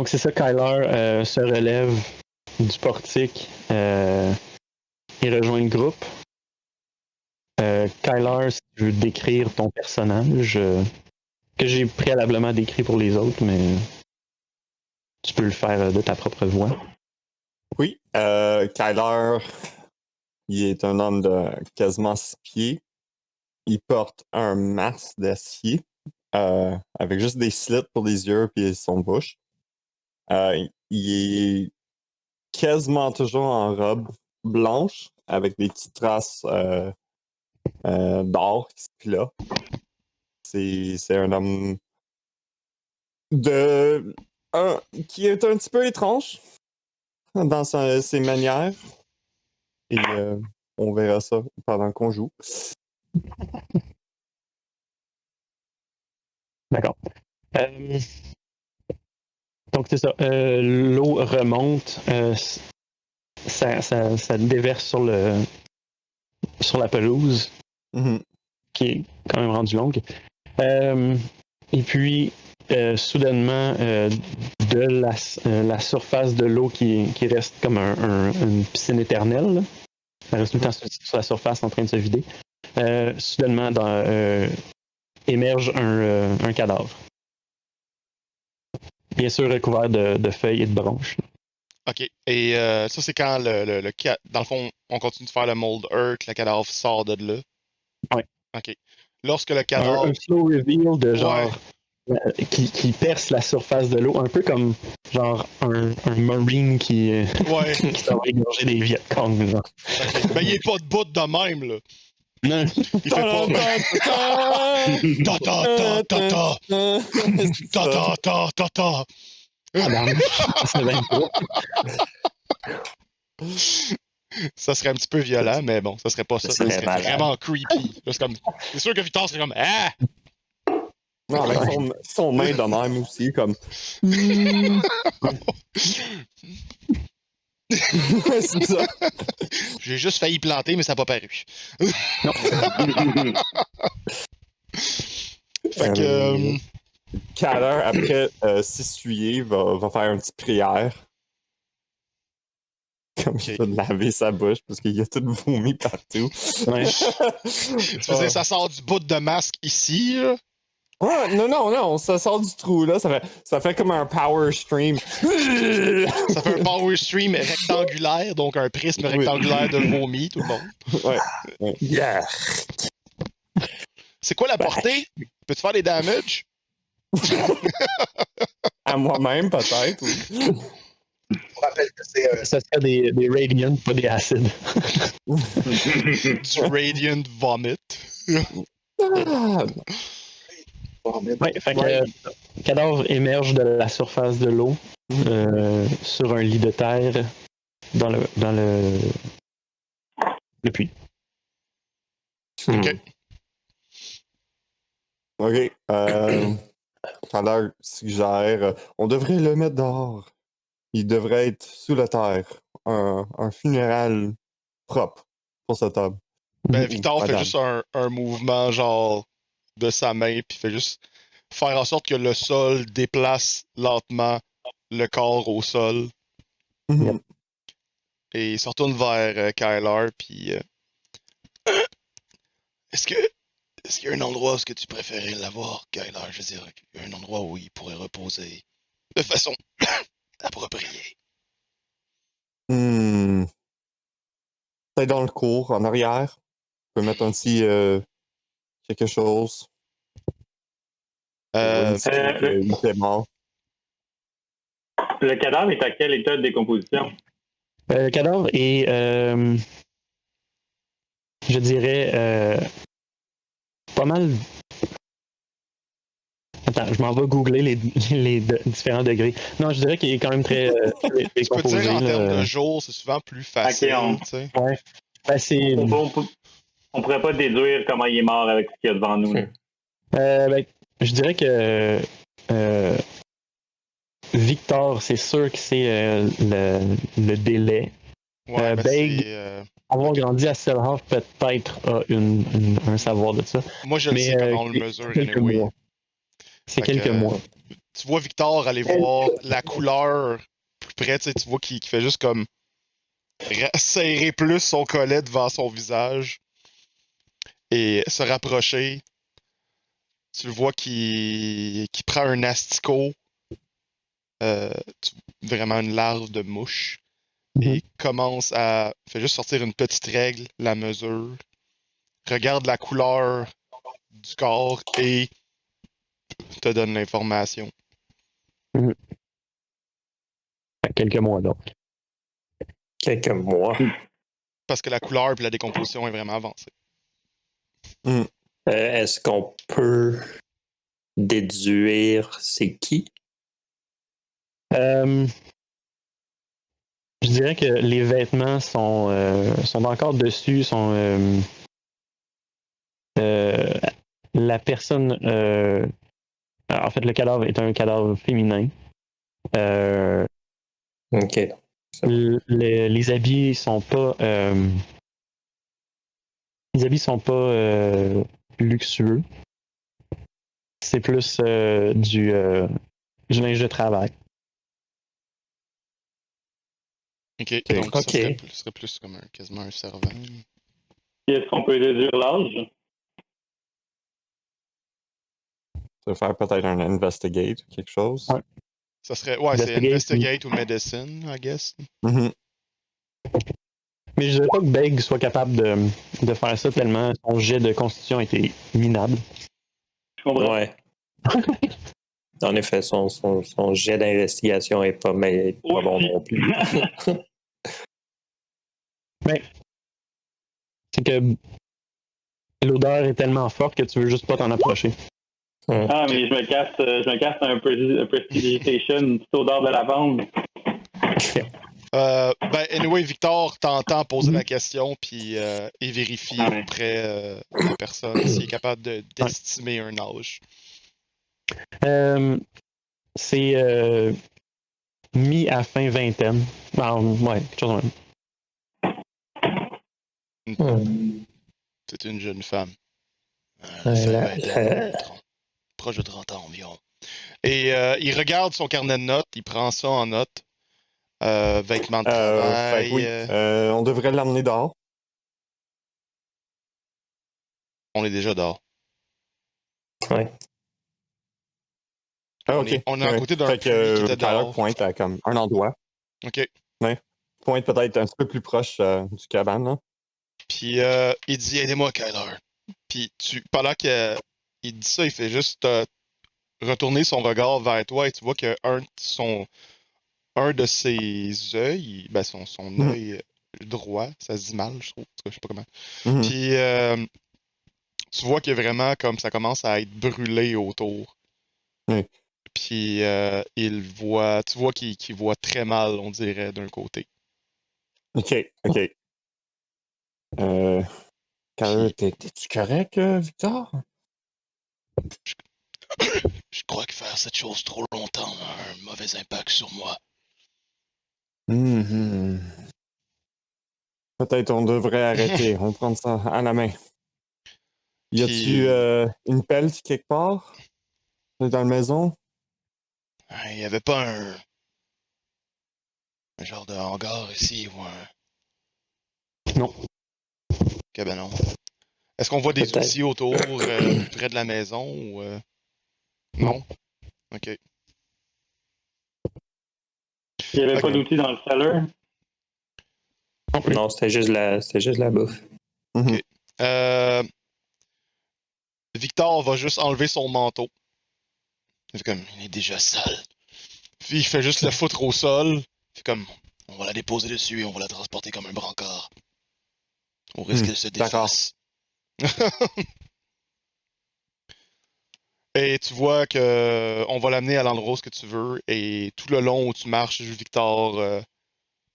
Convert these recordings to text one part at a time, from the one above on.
Donc c'est ça, Kyler se relève du portique et rejoint le groupe. Kyler, si tu veux décrire ton personnage, que j'ai préalablement décrit pour les autres, mais tu peux le faire de ta propre voix. Oui, Kyler, il est un homme de quasiment 6 pieds. Il porte un masque d'acier avec juste des slits pour les yeux et son bouche. Il est quasiment toujours en robe blanche avec des petites traces d'or ici et là. C'est un homme qui est un petit peu étrange dans ses manières. Et on verra ça pendant qu'on joue. D'accord. Donc c'est ça. L'eau remonte. Ça déverse sur la pelouse, qui est quand même rendue longue. Et puis, soudainement, de la surface de l'eau qui reste comme une piscine éternelle, là. Elle reste tout le temps sur la surface en train de se vider. Soudainement, émerge un cadavre. Bien sûr, recouvert de feuilles et de branches. OK. Et ça, c'est quand dans le fond, on continue de faire le mold earth, le cadavre sort de là. Oui. OK. Lorsque le cadavre... Un slow reveal de genre... Qui perce la surface de l'eau, un peu comme genre un marine qui s'en va égorger des Vietcong, genre. Okay. Ben, il est pas de bout de même, là. Non. Il fait pas... Ta-ta-ta-ta-ta! Ah ben, c'est bien cool. Ça serait un petit peu violent, mais bon, ça serait pas ça. Ça serait vraiment creepy. C'est sûr que Victor serait comme « Ah! » Non, avec son main de même aussi, comme... C'est ça. J'ai juste failli planter, mais ça n'a pas paru. Non. Fait que... Kyler, après s'essuyer, va faire une petite prière. Comme il va laver sa bouche parce qu'il a tout vomi partout. Ouais. Tu veux dire, ça sort du bout de masque ici, là? Ouais, non, ça sort du trou, là. Ça fait comme un power stream. Ça fait un power stream rectangulaire, donc un prisme rectangulaire de vomi, tout le monde. Ouais. Yeah. C'est quoi la portée? Peux-tu faire des damages? À moi-même, peut-être. Oui. Je rappelle que ça serait des Radiant, pas des acides. Du Radiant Vomit. Ouais, fait que le cadavre émerge de la surface de l'eau sur un lit de terre dans le puits. OK. OK. Kyler suggère, on devrait le mettre dehors. Il devrait être sous la terre. Un funéral propre pour cet homme. Ben, Victor fait juste un mouvement, genre, de sa main, puis fait juste faire en sorte que le sol déplace lentement le corps au sol. Mm-hmm. Et il se retourne vers Kyler, puis... Est-ce qu'il y a un endroit où tu préférais l'avoir, Kyler? Je veux dire, il y a un endroit où il pourrait reposer de façon appropriée. Peut-être dans le cours, en arrière. On peut mettre un petit quelque chose. Il était mort. Le cadavre est à quel état de décomposition? Le cadavre est, je dirais, pas mal... Attends, je m'en vais googler les différents degrés. Non, je dirais qu'il est quand même très décomposé. Tu peux dire en termes de jours, c'est souvent plus facile. Okay, ouais. Ben, on pourrait pas déduire comment il est mort avec ce qu'il y a devant nous. Ben, je dirais que Victor, c'est sûr que c'est le délai. Ouais, Beg, avoir grandi à Selhoff, peut-être a un savoir de ça. Moi, je le sais comment on le mesure. Quelques mois. C'est quelques mois. tu vois Victor aller voir la couleur plus près, tu vois qu'il fait juste comme serrer plus son collet devant son visage et se rapprocher. Tu le vois qui prend un asticot, vraiment une larve de mouche, et commence à fait juste sortir une petite règle, la mesure, regarde la couleur du corps et te donne l'information. Quelques mois donc. Quelques mois. Parce que la couleur et la décomposition est vraiment avancée. Est-ce qu'on peut déduire c'est qui? Je dirais que les vêtements sont encore dessus, la personne, en fait, le cadavre est un cadavre féminin. Ok. Les habits sont pas, luxueux. C'est plus du linge de travail. Ok, donc ça serait plus comme quasiment un servant. Est-ce qu'on peut déduire l'âge? Ça va faire peut-être un investigate ou quelque chose. Ouais. Ça serait, c'est investigate ou medicine, I guess. Mais je dirais pas que Beg soit capable de faire ça tellement son jet de constitution était minable. Je comprends. Ouais. En effet, son jet d'investigation est pas bon non plus. Mais c'est que l'odeur est tellement forte que tu veux juste pas t'en approcher. Ah, mais je me casse un prestidigitation, une petite odeur de lavande. Anyway, Victor t'entend poser la question puis il vérifie auprès de la personne s'il est capable d'estimer un âge. C'est mi à fin vingtaine. Ouais, quelque chose de même. C'est une jeune femme. Proche de 30 ans environ. Et il regarde son carnet de notes, il prend ça en note. Vêtements de travail. Oui, on devrait l'emmener dehors. On est déjà dehors. Ouais. Ah, ok. On est à côté d'un puits qui était dehors. Pointe à comme un endroit. Ok. Ouais. Pointe peut-être un petit peu plus proche du cabane. Là. Puis il dit aidez-moi, Kyler. Puis pendant qu'il dit ça, il fait juste retourner son regard vers toi et tu vois que un de ses yeux, son œil droit, ça se dit mal, je trouve. Je sais pas comment. Puis tu vois que vraiment comme ça commence à être brûlé autour. Oui. Puis tu vois qu'il voit très mal, on dirait, d'un côté. Ok. T'es-tu correct, Victor? Je crois que faire cette chose trop longtemps a un mauvais impact sur moi. Peut-être on devrait arrêter. On prend ça à la main. Y a-tu une pelle quelque part? Dans la maison? Il n'y avait pas un genre de hangar ici ou un... Non. Ok, ben non. Est-ce qu'on voit des outils autour, plus près de la maison ou... Non? Ok. Il n'y avait pas d'outils dans le cellar? Non, c'était juste la bouffe. Ok. Victor va juste enlever son manteau. Il est déjà sale. Puis il fait juste le foutre au sol. C'est comme, on va la déposer dessus et on va la transporter comme un brancard. Au risque qu'elle se défasse. Et tu vois que on va l'amener à l'endroit où tu veux. Et tout le long où tu marches, Victor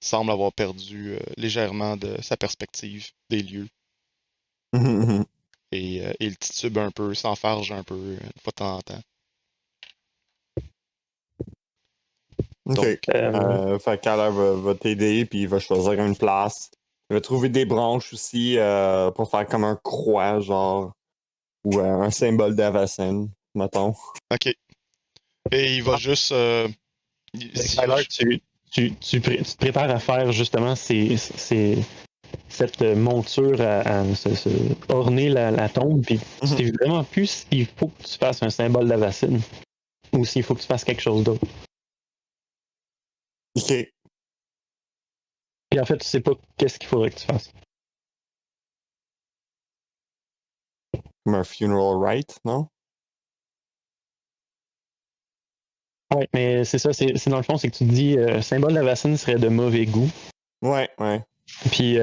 semble avoir perdu légèrement de sa perspective des lieux. Et il titube un peu, s'enfarge un peu, une fois de temps en temps. Ok. Donc, fait qu'Alain va t'aider, puis il va choisir une place. Il va trouver des branches aussi pour faire comme un croix, genre, ou un symbole d'Avacyn, mettons. ok. Et il va juste. Tyler, tu te prépares à faire justement cette monture à orner la tombe, puis tu sais vraiment plus s'il faut que tu fasses un symbole d'Avacyn ou s'il faut que tu fasses quelque chose d'autre. OK. Puis en fait, tu sais pas qu'est-ce qu'il faudrait que tu fasses. Comme un funeral rite, non? Ouais, mais c'est ça, c'est dans le fond, c'est que tu te dis symbole d'Avacyn serait de mauvais goût. Ouais. Puis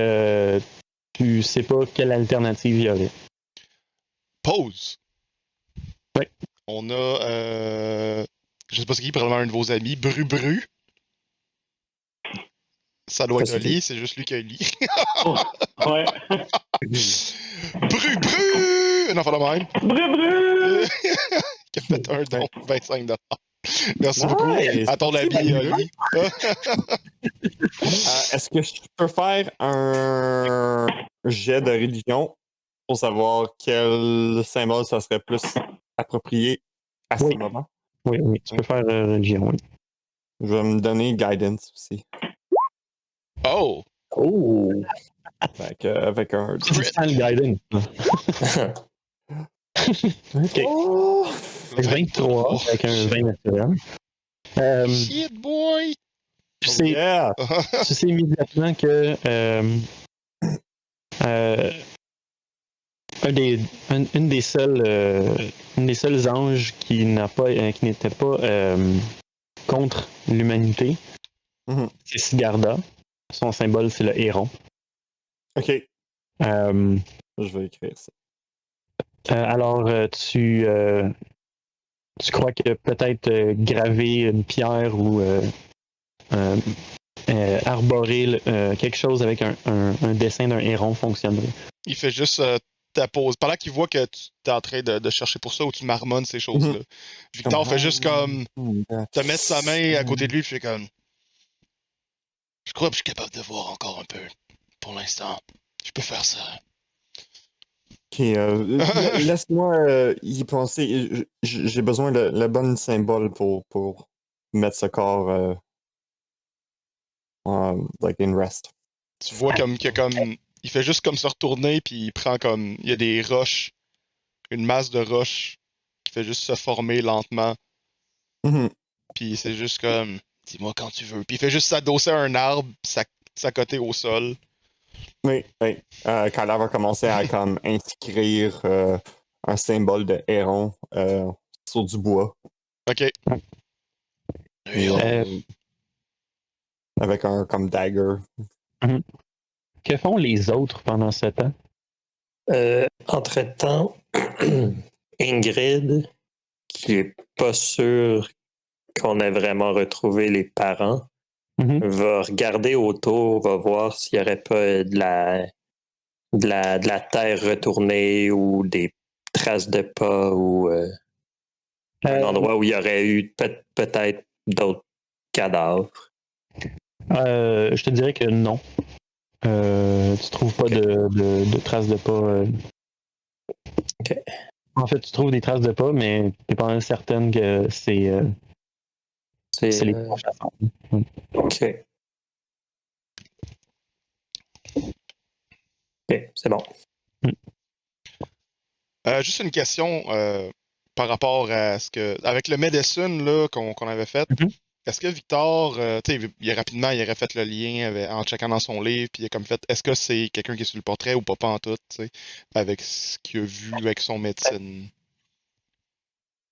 tu sais pas quelle alternative il y aurait. Pause. Ouais. On a. Je sais pas c'est qui, probablement un de vos amis, Bru. Ça doit être Oli, c'est juste lui qui a Oli. Ouais. Bru! Non, pas la même. Bru! Qui a fait un don, 25$. Merci beaucoup. À ton avis, Oli. Est-ce que je peux faire un jet de religion pour savoir quel symbole ça serait plus approprié à ce moment? Oui, tu peux faire religion, oui. Je vais me donner guidance aussi. Oh! Avec un... Tu sens le guidance. OK. Oh! 23 avec un 20 naturel. Shit, boy! Tu sais immédiatement que une des seuls anges qui n'était pas contre l'humanité, c'est Sigarda. Son symbole, c'est le héron. OK. Je vais écrire ça. Alors, tu crois que peut-être graver une pierre ou arborer quelque chose avec un dessin d'un héron fonctionnerait. Il fait juste ta pause. Pendant qu'il voit que tu es en train de chercher pour ça ou tu marmonnes ces choses-là. Victor fait juste comme te mettre sa main à côté de lui et fait comme je crois que je suis capable de voir encore un peu. Pour l'instant. Je peux faire ça. OK. Laisse-moi y penser. J'ai besoin de le bon symbole pour mettre ce corps like in rest. Tu vois comme il fait juste comme se retourner puis il prend comme il y a des roches, une masse de roches qui fait juste se former lentement. Puis c'est juste comme dis-moi quand tu veux. Puis il fait juste s'adosser à un arbre, s'accoter au sol. Oui. Kyler va commencer à comme inscrire un symbole de héron sur du bois. OK. Avec un comme dagger. Que font les autres pendant ce temps? Entre-temps, Ingrid, qui est pas sûre qu'on ait vraiment retrouvé les parents, va regarder autour, va voir s'il n'y aurait pas de la terre retournée ou des traces de pas ou un endroit où il y aurait eu peut-être d'autres cadavres. Je te dirais que non. Tu trouves pas de traces de pas. OK. En fait, tu trouves des traces de pas, mais t'es pas mal certaine que c'est les chasseurs. OK. OK, c'est bon. Juste une question par rapport à ce que. Avec le Medicine là, qu'on avait fait, est-ce que Victor, tu sais, il aurait fait le lien en checkant dans son livre, puis il a comme fait, est-ce que c'est quelqu'un qui est sur le portrait ou pas en tout, tu sais, avec ce qu'il a vu avec son médecine?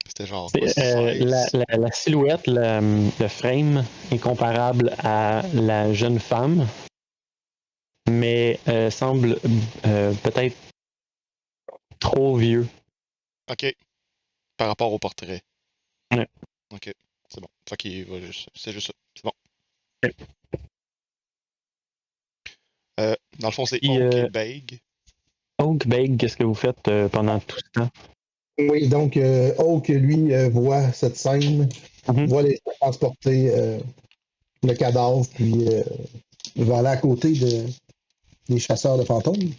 C'était genre. La silhouette, le frame est comparable à la jeune femme, mais semble peut-être trop vieux. OK. Par rapport au portrait. Ouais. OK. C'est bon. Fait qu'il va juste. C'est juste ça. C'est bon. Ouais. Dans le fond, c'est Oak et Beg. Oak, Beg, qu'est-ce que vous faites pendant tout ce temps? Oui, donc Oak, lui, voit cette scène, voit les transporter le cadavre, puis va aller à côté des chasseurs de fantômes.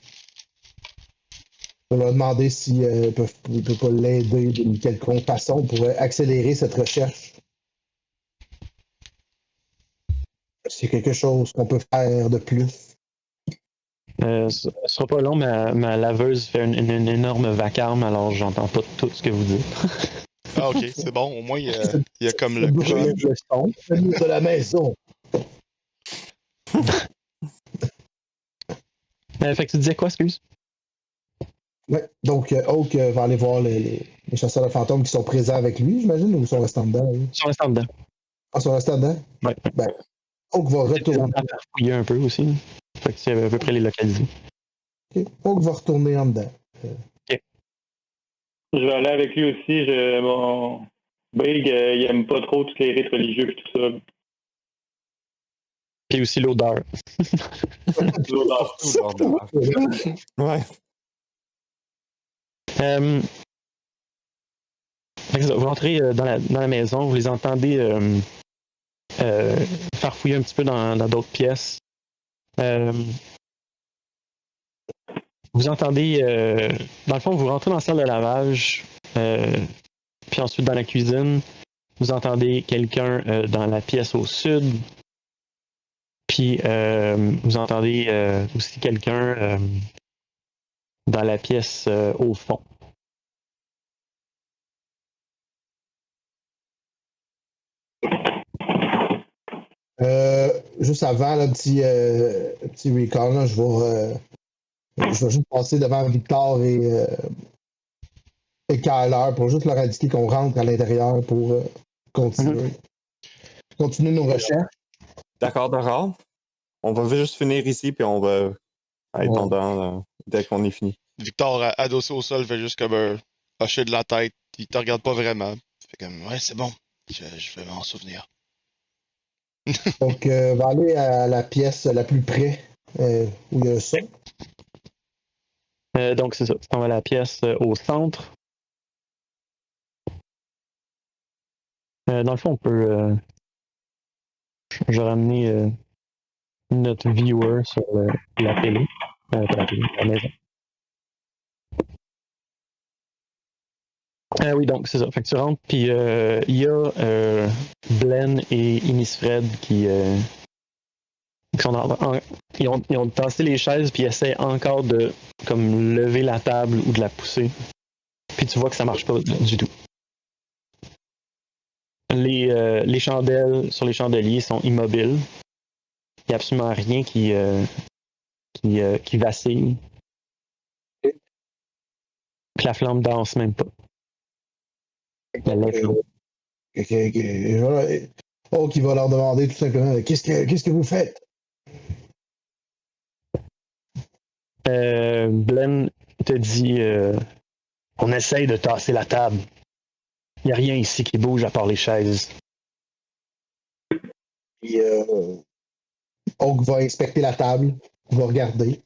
On leur demander s'ils ne peuvent pas l'aider d'une quelconque façon pour accélérer cette recherche. C'est quelque chose qu'on peut faire de plus. Ce sera pas long, ma laveuse fait une énorme vacarme, alors j'entends pas tout ce que vous dites. Ah, ok, c'est bon. Au moins, il y a comme le bouger code. le son, le mur de la maison. Fait que tu disais quoi, excuse? Ouais, donc Oak va aller voir les chasseurs de fantômes qui sont présents avec lui, j'imagine, ou ils sont restés dedans? Ils sont restés dedans. Ah, ils sont restés dedans? Ouais. Ben, Oak va retourner. On a fouillé un peu aussi. Fait que c'est à peu près les localiser. Okay. Oak va retourner en dedans. Ok. Je vais aller avec lui aussi. Mon Big, il aime pas trop tous les rites religieux et tout ça. Puis aussi l'odeur. L'odeur. Tout l'ordre. Ouais. Fait que ça, vous rentrez dans la maison, vous les entendez farfouiller un petit peu dans d'autres pièces. Vous entendez, dans le fond, vous rentrez dans la salle de lavage, puis ensuite dans la cuisine, vous entendez quelqu'un dans la pièce au sud, puis vous entendez aussi quelqu'un dans la pièce au fond. Juste avant, là, petit recall, là, je vais juste passer devant Victor et Kyler pour juste leur indiquer qu'on rentre à l'intérieur pour continuer nos recherches. D'accord, d'accord. On va juste finir ici, puis on va être en dedans dès qu'on est fini. Victor, adossé au sol, fait juste comme un hocher de la tête. Il te regarde pas vraiment. Il fait comme, ouais, c'est bon. Je vais m'en souvenir. Donc, on va aller à la pièce la plus près où il y a un son. Donc, c'est ça. On va à la pièce au centre. Dans le fond, on peut. Je vais ramener notre viewer sur la télé. Pas la télé, la maison. Oui, donc c'est ça. Fait que tu rentres, puis il y a Glenn et Innisfred qui sont ils ont tassé les chaises, puis ils essaient encore de comme lever la table ou de la pousser. Puis tu vois que ça marche pas du tout. Les chandelles sur les chandeliers sont immobiles. Il n'y a absolument rien qui vacille. Puis la flamme danse même pas. Oh, qui va leur demander tout simplement qu'est-ce que vous faites? Glenn te dit on essaye de tasser la table. Il n'y a rien ici qui bouge à part les chaises. Puis Oak va inspecter la table, va regarder.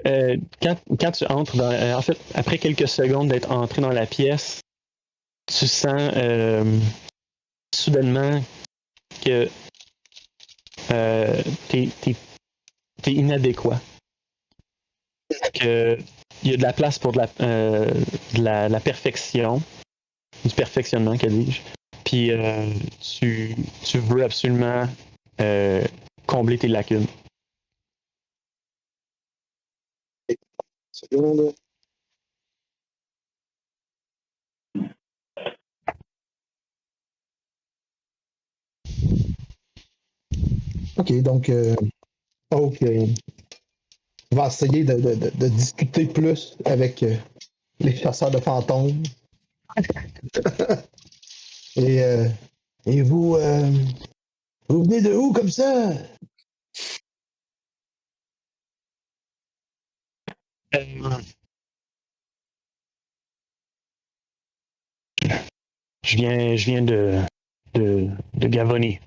Quand tu entres en fait, après quelques secondes d'être entré dans la pièce, tu sens soudainement que t'es inadéquat. Que il y a de la place pour de la perfection, du perfectionnement, que dis-je. Puis tu veux absolument combler tes lacunes. Seconde. OK, donc Oak va essayer de discuter plus avec les chasseurs de fantômes. Et vous, vous venez de où comme ça? Je viens de Gavoni.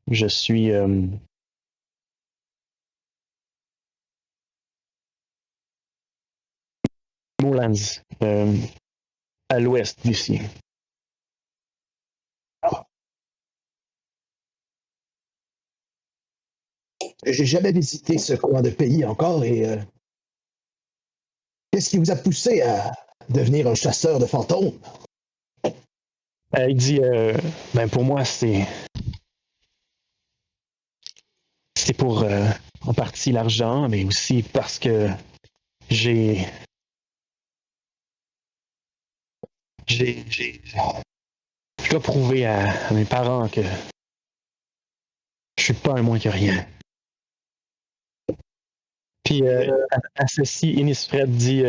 Je suis Moulins, à l'ouest d'ici. J'ai jamais visité ce coin de pays encore et Qu'est-ce qui vous a poussé à devenir un chasseur de fantômes? Il dit, ben pour moi, c'est pour en partie l'argent, mais aussi parce que je dois prouver à mes parents que je suis pas un moins que rien. Puis à ceci, Innisfred dit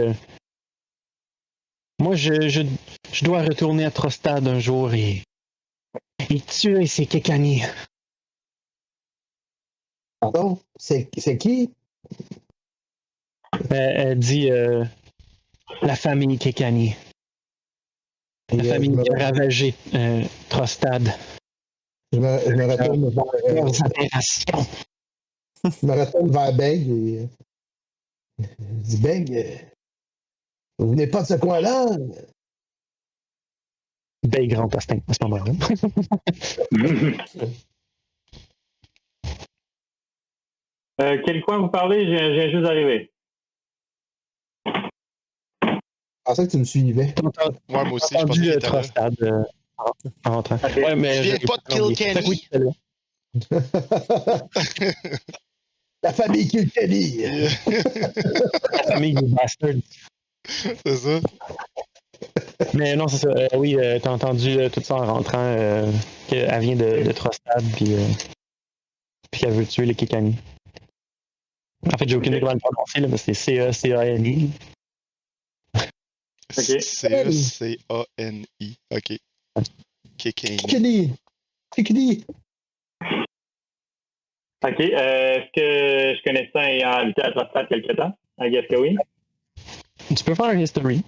moi, je dois retourner à Trostad un jour et tuer ces Kekani. Pardon? C'est qui? Elle dit la famille Kekani. La famille qui a ravagé Trostad. Je me retourne vers Leurs aberrations. je me retourne vers Beg et je dis Beg, vous venez pas de ce coin-là? Beg grand instinct à ce moment-là. Quel coin vous parlez? Je viens juste d'arriver. Je pensais que tu me suivais. Ouais, moi aussi, je pense entendu qu'il était là. Trostad en rentrant. Okay. Ouais, mais Tu viens pas de Kilkenny? Oui, c'était là. La famille Kilkenny! La famille des bastards. C'est ça. Mais non, c'est ça. Oui, t'as entendu tout ça en rentrant, qu'elle vient de Trostad, puis qu'elle veut tuer les Kekani. En fait, j'ai aucune idée comment le prononcer, là, mais c'est C-E-C-A-N-I. C-E-C-A-N-I. OK. Kilkenny. Kilkenny! OK. Est-ce que je connais ça ayant habité à Trostad quelque temps? I guess que oui. Tu peux faire un history.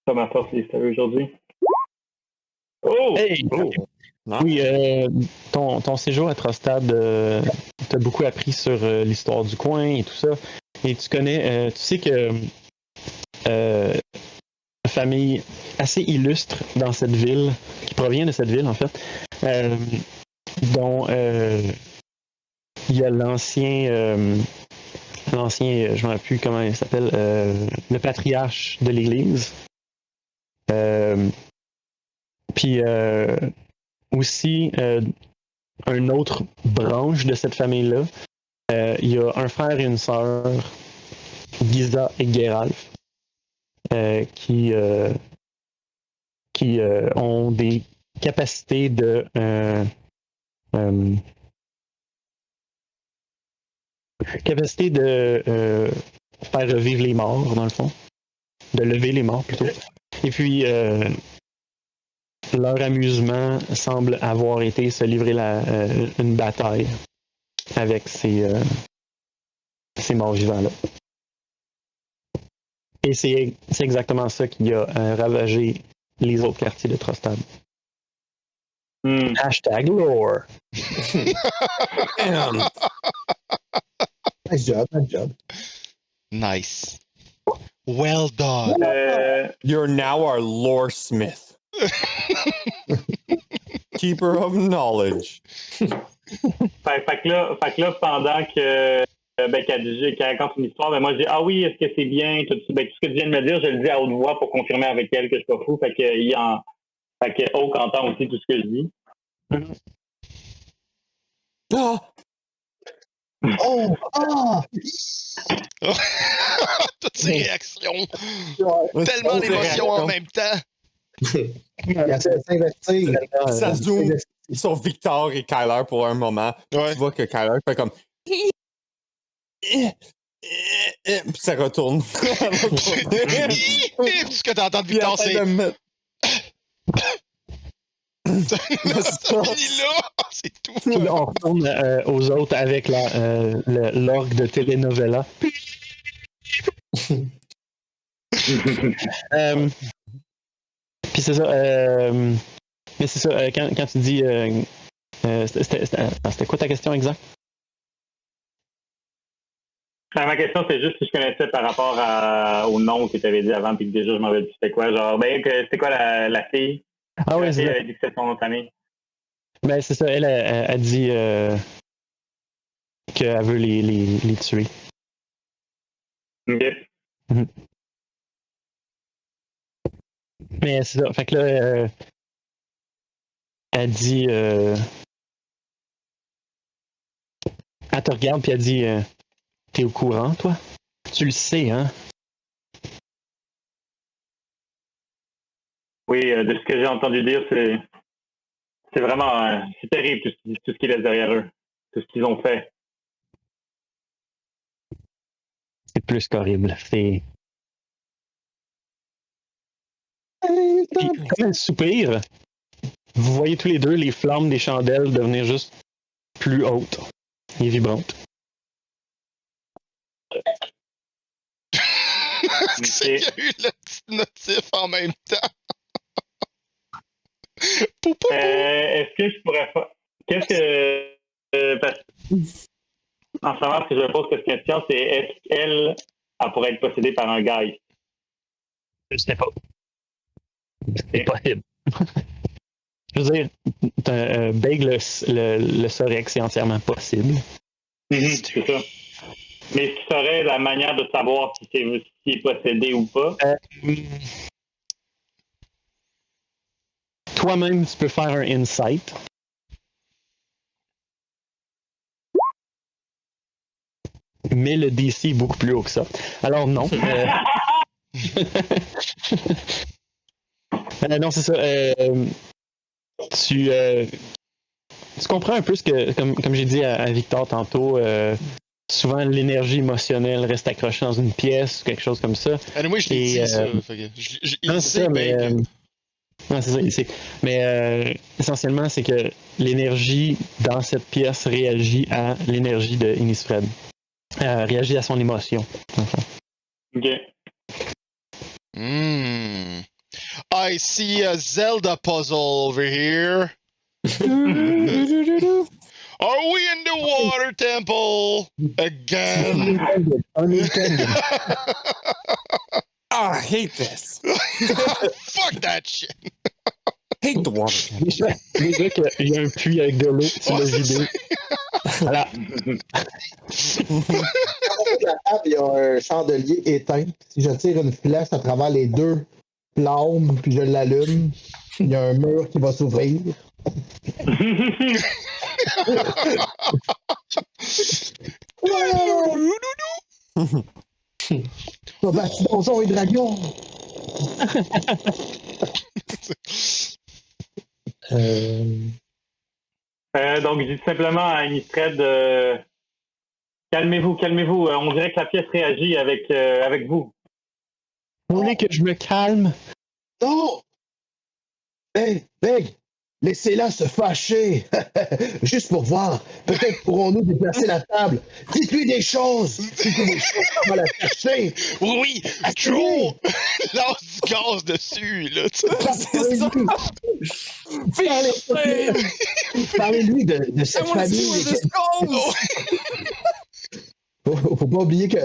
Pas ma force l'histoire aujourd'hui. Oh! Hey! Oh. Non? Oui, ton séjour à Trostad, t'as beaucoup appris sur l'histoire du coin et tout ça. Et tu connais, tu sais que une famille assez illustre dans cette ville, qui provient de cette ville en fait, dont il y a l'ancien, je ne me rappelle plus comment il s'appelle, le patriarche de l'Église. Puis aussi, une autre branche de cette famille-là, il y a un frère et une sœur, Giza et Geralf, qui ont des capacités de faire revivre les morts, dans le fond. De lever les morts, plutôt. Et puis, leur amusement semble avoir été se livrer une bataille avec ces morts vivants-là. Et c'est exactement ça qui a ravagé les autres quartiers de Trostad. Hashtag lore. Nice job, nice job. Nice. Well done. You're now our lore smith. Keeper of knowledge. Fait que là, pendant que qu'elle raconte une histoire, ben moi je dis ah oui, est-ce que c'est bien, tout ce que tu viens de me dire, je le dis à haute voix pour confirmer avec elle que je suis pas fou. Fait que Oak entend aussi tout ce que je dis. Ah! Oh! Ah! Toutes ces réactions. Ouais. Tellement d'émotions en même temps. Il essaie de s'investir. Ça zoome sur Victor et Kyler pour un moment. Ouais. Tu vois que Kyler fait comme. Puis ça retourne. Ce que t'entends de Victor, c'est. Ça finit là, c'est tout. Puis là, on retourne aux autres avec l'orgue de telenovela. Puis c'est ça. Mais c'est ça, quand tu dis. C'était quoi ta question exacte? Ma question, c'est juste si je connaissais par rapport au nom que tu avais dit avant, puis que déjà je m'en avais dit c'était quoi. Genre, c'était quoi la fille? Ah oui, c'est ça. Elle a dit que c'était son nom de famille. Ben, c'est ça, elle a dit qu'elle veut les tuer. OK. Mais c'est ça. Fait que là, elle dit. Elle te regarde puis elle dit t'es au courant, toi? Tu le sais, hein? Oui, de ce que j'ai entendu dire, c'est vraiment c'est terrible tout ce qu'ils laissent derrière eux, tout ce qu'ils ont fait. C'est plus qu'horrible. C'est. Puis, comme elle soupire, vous voyez tous les deux les flammes des chandelles devenir juste plus hautes et vibrantes. C'est qu'il y a eu le petit notif en même temps. Pou, pou, pou. Est-ce que je pourrais faire... Qu'est-ce que... en ce moment, ce que je me pose comme question, c'est est-ce qu'elle pourrait être possédée par un geist? Je sais pas. C'est possible. Je veux dire, Beg le saurait que c'est entièrement possible. C'est ça. Mais ce qui serait la manière de savoir si c'est possédé ou pas? Toi-même, tu peux faire un insight. Mais le DC est beaucoup plus haut que ça. Alors non. Non, c'est ça. Tu comprends un peu ce que, comme j'ai dit à Victor tantôt, souvent l'énergie émotionnelle reste accrochée dans une pièce ou quelque chose comme ça. Moi, je l'ai dit, ça. Non, c'est ça, mais... non, c'est ça. Mais essentiellement, c'est que l'énergie dans cette pièce réagit à l'énergie de Innisfred. Réagit à son émotion. Enfin. OK. I see a Zelda puzzle over here. Are we in the water temple again? Oh, I hate this. Fuck that shit. Hate the water temple. Déjà qu'il y a un puits avec de l'eau, tu l'as vidé. Voilà. La table, il y a un chandelier éteint. Si je tire une flèche à travers les deux flammes, puis je l'allume, il y a un mur qui va s'ouvrir. Bâti donjon et dragon! Donc, je dis simplement à Innisfred, calmez-vous. On dirait que la pièce réagit avec vous. Vous voulez que je me calme? Non! Beg! Laissez-la se fâcher! Juste pour voir. Peut-être pourrons-nous déplacer la table. Dites-lui des choses! On va la chercher! Oui, Joe! Lance du gaz dessus, là, tu sais. Parlez-lui de cette famille. Faut pas oublier que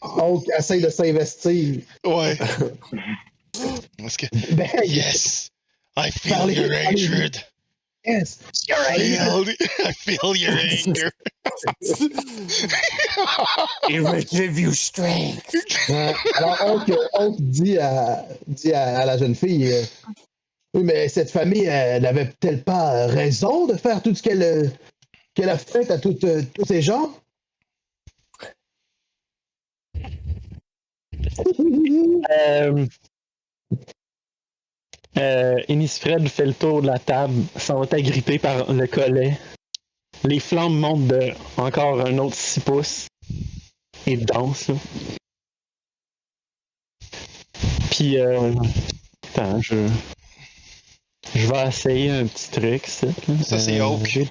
Hulk essaye de s'investir. Ouais. Parce que... Beg! Yes! I feel your hatred. Yes! I feel your anger. It will give you strength. Alors, Hulk dit à la jeune fille, oui, mais cette famille, elle n'avait-elle pas raison de faire tout ce qu'elle a fait à tous ces gens? Innisfred fait le tour de la table, s'en va agripper par le collet. Les flammes montent de encore un autre 6 pouces et dansent. Là. Puis, attends, je vais essayer un petit truc. Ça c'est Hulk.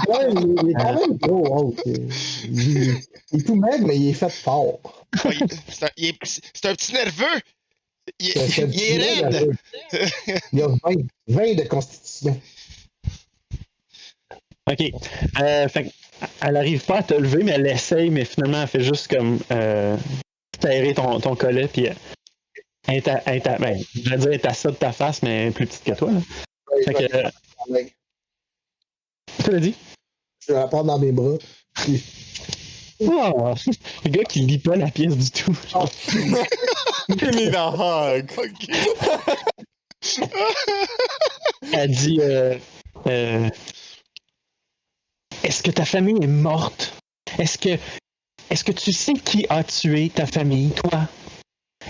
Ouais, il est quand même gros, Hulk. Il est tout maigre, mais il est fait fort. C'est un petit nerveux. Il C'est est raide. Il a 20 de constitution. OK. Fait elle arrive pas à te lever, mais elle essaye, mais finalement, elle fait juste comme serrer ton collet, puis elle est je vais dire, elle est à ça de ta face, mais elle est plus petite que toi. Là. Ouais, fait que... tu l'as dit? Je vais la prendre dans mes bras. Puis... Oh, le gars qui lit pas la pièce du tout. Give me the hug. Elle dit est-ce que ta famille est morte? Est-ce que tu sais qui a tué ta famille, toi?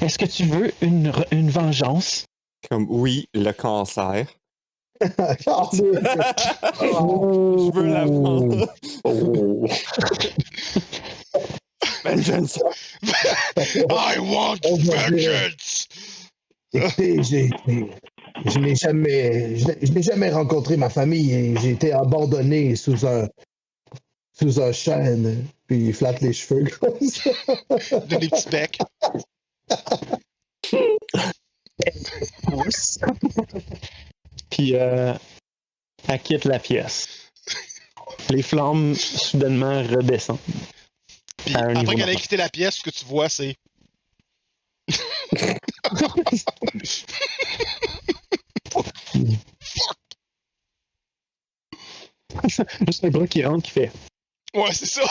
Est-ce que tu veux une vengeance? Comme oui, le cancer. Oh, Je veux la prendre. Oh. Vengeance. I want vengeance! Écoutez, je n'ai jamais rencontré ma famille et j'ai été abandonné sous un chêne. Puis il flatte les cheveux comme ça. De des petits becs. Puis elle quitte la pièce. Les flammes soudainement redescendent. Puis À un niveau après qu'elle ait normal. quitté la pièce, ce que tu vois, c'est. Juste un bras qui rentre qui fait. Ouais, c'est ça!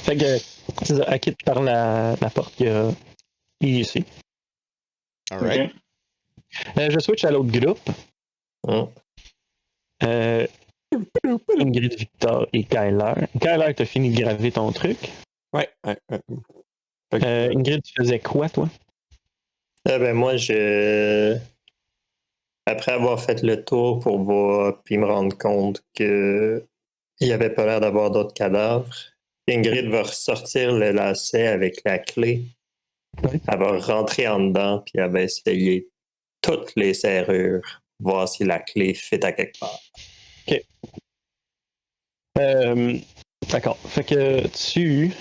Fait que c'est ça, elle quitte par la porte qu'il y a ici. Alright. Je switch à l'autre groupe. Hein? Ingrid, Victor et Kyler. Kyler, t'as fini de graver ton truc. Ouais. Ingrid, tu faisais quoi, toi? Moi, après avoir fait le tour pour voir puis me rendre compte que il n'y avait pas l'air d'avoir d'autres cadavres, Ingrid va ressortir le lacet avec la clé. Oui. Elle va rentrer en dedans puis elle va essayer toutes les serrures, voir si la clé fit à quelque part. OK. D'accord. Fait que tu...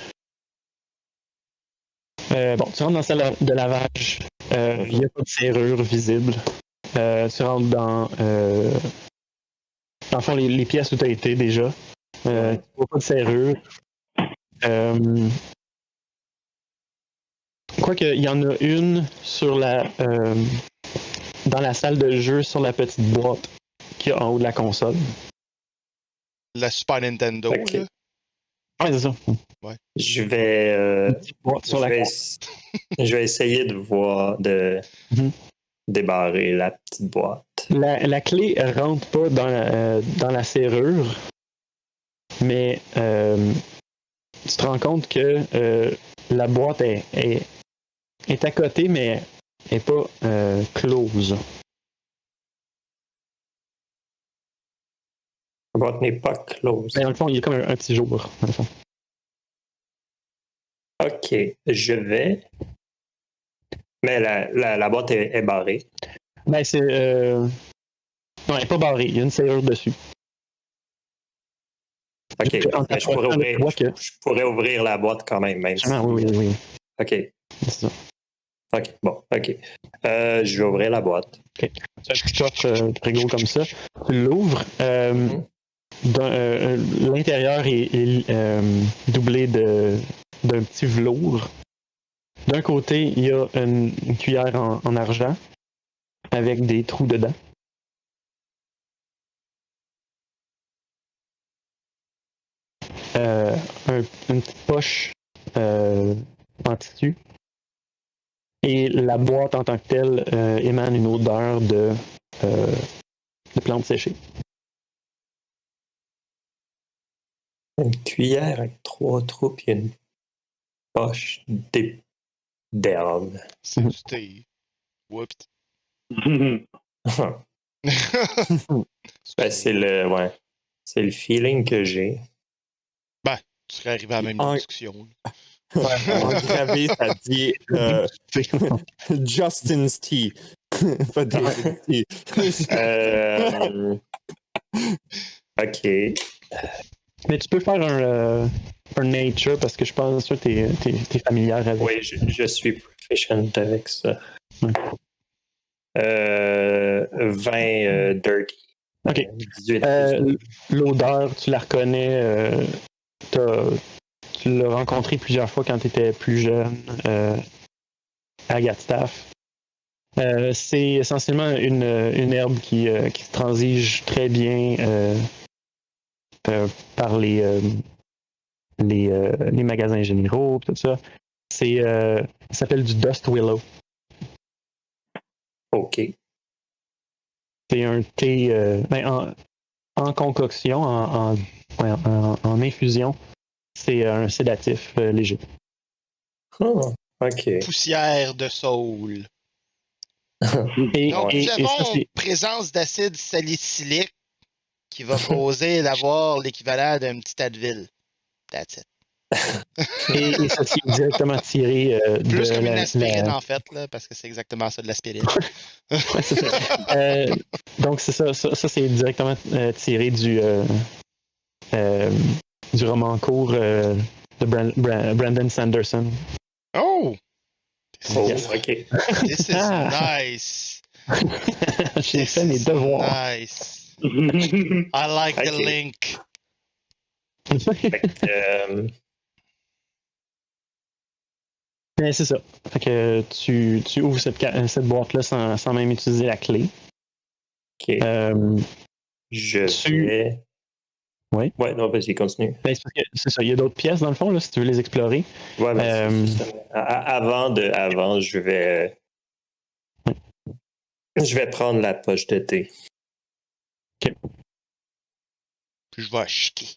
tu rentres dans la salle de lavage. Il n'y a pas de serrure visible. Tu rentres dans le fond, les pièces où tu as été déjà. Il n'y a pas de serrure. Quoique, il y en a une sur dans la salle de jeu, sur la petite boîte qu'il y a en haut de la console. La Super Nintendo, Ok. là. Ouais, c'est ça. Je vais, Une petite boîte sur je la vais, console. je vais essayer de Mhm. débarrer la petite boîte. La clé elle rentre pas dans la serrure, mais tu te rends compte que la boîte est à côté, mais elle n'est pas close. La boîte n'est pas close. Mais dans le fond, il y a comme un petit jour. Dans le fond. OK, je vais. Mais la boîte est barrée. Ben, c'est. Non, elle n'est pas barrée, il y a une serrure dessus. OK, En mais t'approchant de toi que- je pourrais ouvrir la boîte quand même si... Ah, oui. OK, C'est ça. OK, bon, OK. Je vais ouvrir la boîte. C'est un petit coffre très gros comme ça. Tu l'ouvres. L'intérieur est doublé d'un petit velours. D'un côté, il y a une cuillère en argent avec des trous dedans. Une petite poche en tissu. Et la boîte en tant que telle émane une odeur de plantes séchées. Une cuillère avec 3 trous et une poche d'herbe. C'est du thé. Whoops. Ben, c'est le feeling que j'ai. Tu serais arrivé à la même En- discussion. En gravé, ça dit Justin's Tea. Pas David's Tea. OK. Mais tu peux faire un nature parce que je pense que t'es familière avec. Oui, je suis proficient avec ça. Ouais. 20 dirty. OK. 18. L'odeur, tu la reconnais. Tu l'as rencontré plusieurs fois quand tu étais plus jeune à Gatstaff. C'est essentiellement une herbe qui se transige très bien par les magasins généraux, tout ça. Ça s'appelle du Dust Willow. OK. C'est un thé en concoction, en infusion. C'est un sédatif léger. Oh, OK. Poussière de saule. Donc, Et nous ça, avons c'est présence d'acide salicylique qui va causer d'avoir l'équivalent d'un petit Advil. That's it. et ça c'est directement tiré Plus de comme une aspirine, en fait, là, parce que c'est exactement ça de l'aspirine. Ouais, c'est ça. Donc, c'est ça. Ça, c'est directement tiré du roman court de Brandon Sanderson. Oh! Oh, Yes. OK. This is nice. J'ai This fait mes is devoirs. nice. I like the Ok. link. Fait que, Mais c'est ça. Fait que tu ouvres cette boîte-là sans même utiliser la clé. OK. Je tu- vais... Oui. Ouais, non, vas-y, continue. Ben, c'est ça. Il y a d'autres pièces dans le fond, là, si tu veux les explorer. Ouais, ben, c'est ça. Avant, je vais prendre la poche de thé. Puis je vais chiquer.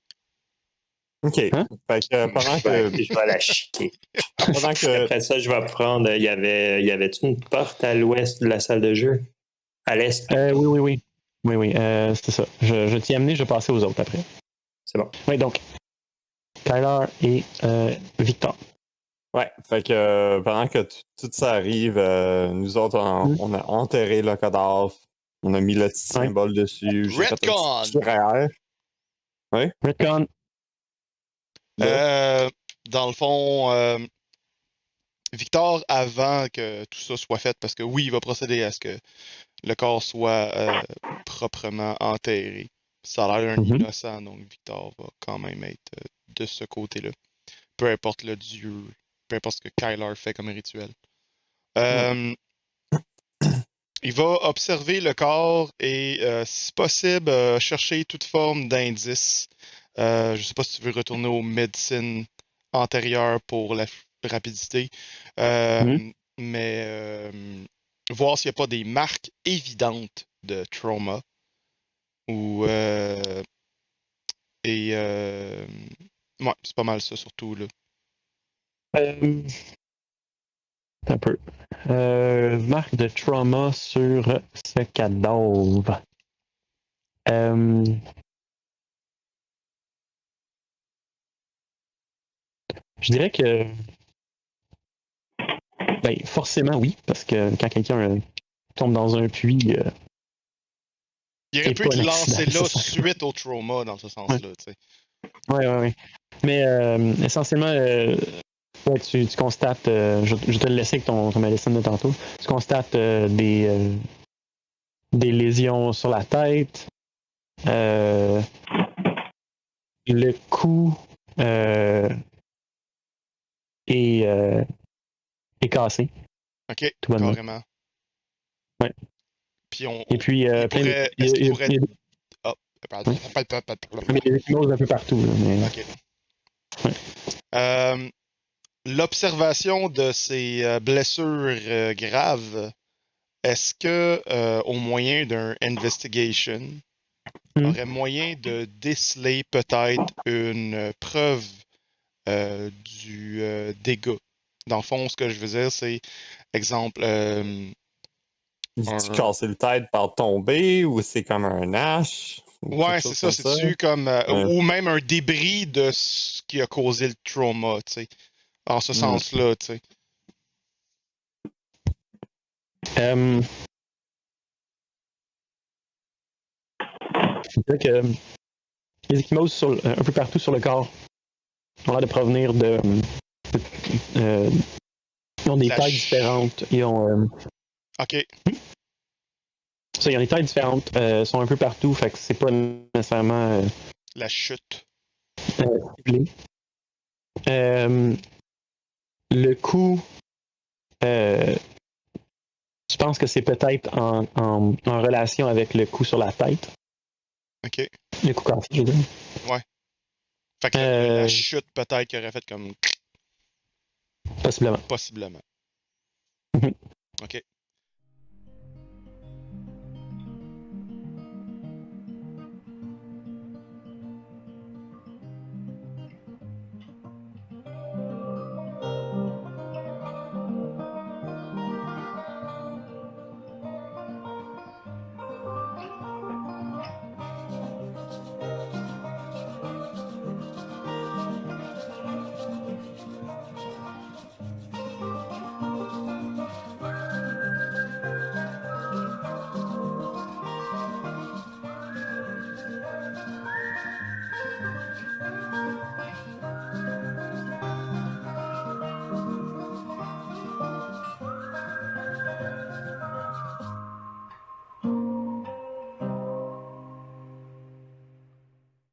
OK. Hein? Fait que pendant que. Je vais la chiquer. Pendant que. Après ça, je vais prendre... y avait-tu une porte à l'ouest de la salle de jeu? À l'est? Oui. Oui, c'était ça. Je t'y ai amené, je vais passer aux autres après. C'est bon. Oui, donc, Kyler et Victor. Ouais, fait que pendant que tout ça arrive, nous autres, on a enterré le cadavre, on a mis le petit symbole dessus, j'ai fait un Redcon! petit tirer. Redcon. Dans le fond, Victor, avant que tout ça soit fait, parce que oui, il va procéder à ce que le corps soit proprement enterré. Ça a l'air d'un innocent, donc Victor va quand même être de ce côté-là. Peu importe le dieu, peu importe ce que Kyler fait comme rituel. Il va observer le corps et, si possible, chercher toute forme d'indice. Je ne sais pas si tu veux retourner aux médecines antérieures pour la rapidité, mais voir s'il n'y a pas des marques évidentes de trauma. Ou ouais, c'est pas mal ça surtout là. Un peu. Marque de trauma sur ce cadavre. Je dirais que ben, forcément oui, parce que quand quelqu'un tombe dans un puits, il aurait pu pas être un lancé accident, là c'est ça. suite au trauma dans ce sens-là. Tu sais. Ouais. Mais essentiellement, ouais, tu constates, je vais te le laisser avec ton médecine de tantôt, tu constates des lésions sur la tête, le cou est cassé. Ok, Tout bonnement. carrément. Ouais. Puis Et puis, il plein pourrait, de... est-ce qu'il pourrait... Il Oh, pardon. y a des échymoses un peu partout. Là, mais... Ok. Ouais. L'observation de ces blessures graves, est-ce que, au moyen d'un investigation, aurait moyen de déceler peut-être une preuve du dégât? Dans le fond, ce que je veux dire, c'est, exemple... Tu casses le tête par tomber ou c'est comme un hache? Ouais, c'est ça. C'est-tu comme... ou même un débris de ce qui a causé le trauma, tu sais. En ce sens-là, tu sais. Je dirais que les échymoses un peu partout sur le corps ont l'air de provenir de... ils ont des tailles différentes. Ils ont... OK. Ça, ils ont des tailles différentes. Sont un peu partout, fait que c'est pas nécessairement... La chute. ciblé. Le coup... tu penses que c'est peut-être en relation avec le coup sur la tête. Ok. Le coup cassé, je veux dire. Ouais. Fait que la chute, peut-être, qu'il aurait fait comme. Possiblement. Possiblement. Mhm. Ok.